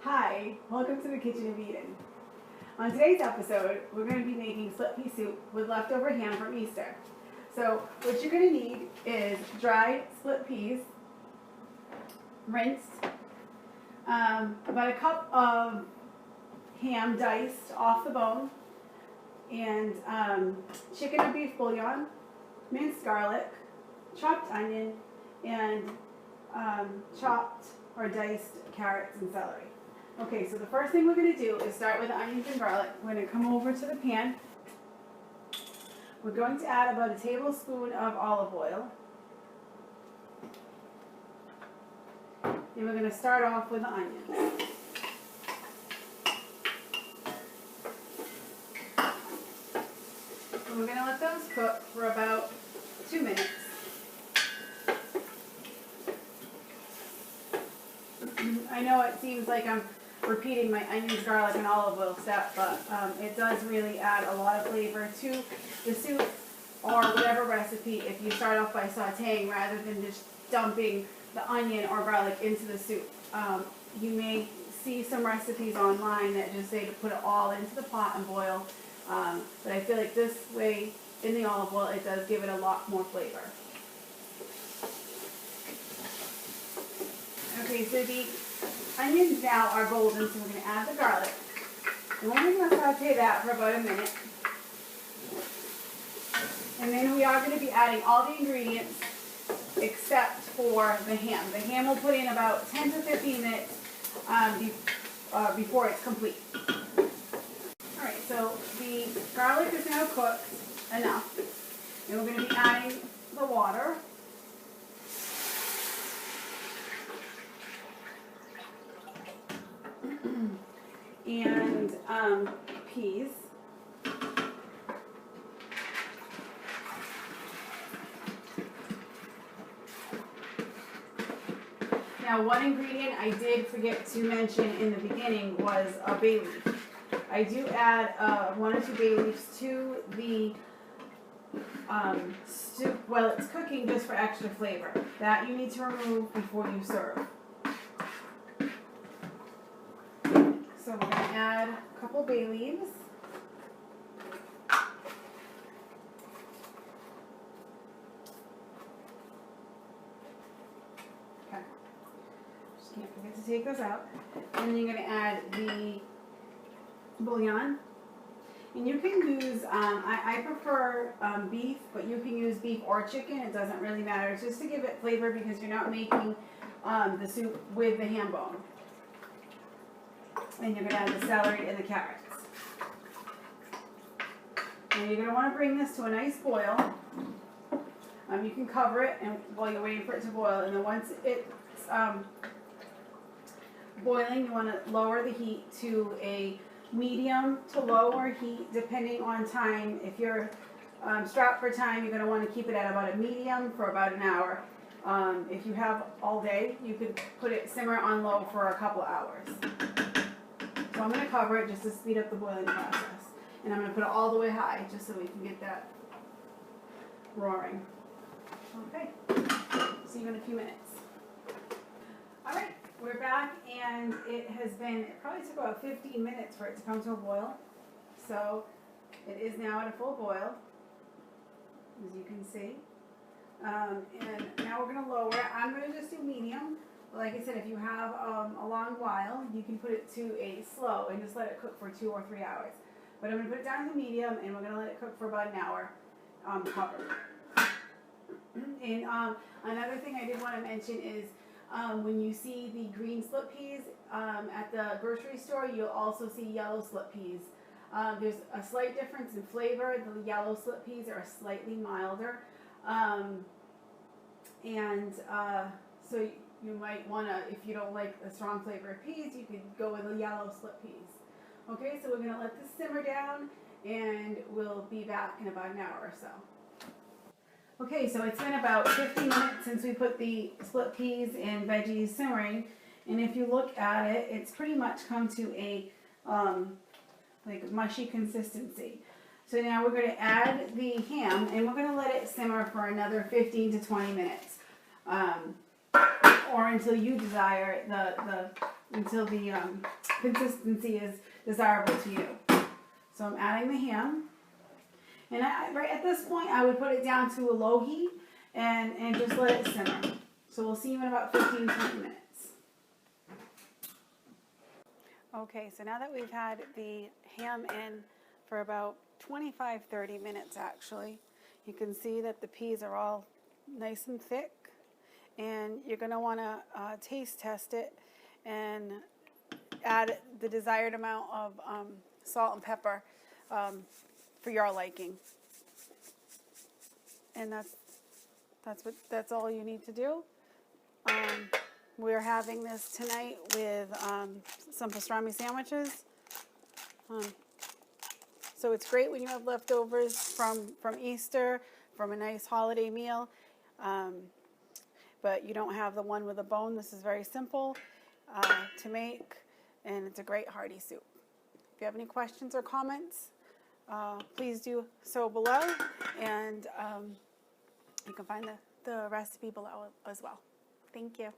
Hi, welcome to the Kitchen of Eden. On today's episode, we're going to be making split pea soup with leftover ham from Easter. So what you're going to need is dried split peas, rinsed, about a cup of ham diced off the bone, and chicken or beef bouillon, minced garlic, chopped onion, and chopped or diced carrots and celery. Okay, so the first thing we're going to do is start with the onions and garlic. We're going to come over to the pan. We're going to add about a tablespoon of olive oil. And we're going to start off with the onions. And we're going to let those cook for about 2 minutes. I know it seems like I'm repeating my onions, garlic, and olive oil step, but it does really add a lot of flavor to the soup or whatever recipe if you start off by sauteing rather than just dumping the onion or garlic into the soup. You may see some recipes online that just say to put it all into the pot and boil, but I feel like this way in the olive oil it does give it a lot more flavor. Okay, so the onions now are golden, so we're going to add the garlic. And we're going to saute that for about a minute. And then we are going to be adding all the ingredients except for the ham. The ham will put in about 10 to 15 minutes before it's complete. Alright, so the garlic is now cooked enough. And we're going to be adding the water. And peas. Now, one ingredient I did forget to mention in the beginning was a bay leaf. I do add 1 or 2 bay leaves to the soup while it's cooking just for extra flavor. That you need to remove before you serve. So we're going to add a couple bay leaves. Okay. Just can't forget to take those out. And then you're going to add the bouillon. And you can use, I prefer beef, but you can use beef or chicken. It doesn't really matter. It's just to give it flavor because you're not making the soup with the ham bone. And you're going to add the celery and the carrots. And you're going to want to bring this to a nice boil. You can cover it and while you're waiting for it to boil. And then once it's boiling, you want to lower the heat to a medium to lower heat depending on time. If you're strapped for time, you're going to want to keep it at about a medium for about an hour. If you have all day, you could put it simmer on low for a couple hours. So I'm going to cover it just to speed up the boiling process. And I'm going to put it all the way high just so we can get that roaring. Okay, see you in a few minutes. Alright, we're back and it probably took about 15 minutes for it to come to a boil. So it is now at a full boil, as you can see. And now we're going to lower it. I'm going to just do medium. Like I said, if you have a long while, you can put it to a slow and just let it cook for 2 or 3 hours. But I'm going to put it down to medium and we're going to let it cook for about an hour covered. And another thing I did want to mention is when you see the green split peas at the grocery store, you'll also see yellow split peas. There's a slight difference in flavor. The yellow split peas are slightly milder. So you might want to, if you don't like the strong flavor of peas, you could go with the yellow split peas. Okay, so we're going to let this simmer down and we'll be back in about an hour or so. Okay, so it's been about 50 minutes since we put the split peas and veggies simmering. And if you look at it, it's pretty much come to a like mushy consistency. So now we're going to add the ham and we're going to let it simmer for another 15 to 20 minutes. Or until you desire the until the consistency is desirable to you. So I'm adding the ham. And right at this point, I would put it down to a low heat and just let it simmer. So we'll see you in about 15-20 minutes. Okay, so now that we've had the ham in for about 25-30 minutes actually, you can see that the peas are all nice and thick, and you're going to want to taste test it and add the desired amount of salt and pepper for your liking. And that's all you need to do. We're having this tonight with some pastrami sandwiches. So it's great when you have leftovers from Easter, from a nice holiday meal, but you don't have the one with a bone. This is very simple to make, and it's a great hearty soup. If you have any questions or comments, please do so below, and you can find the recipe below as well. Thank you.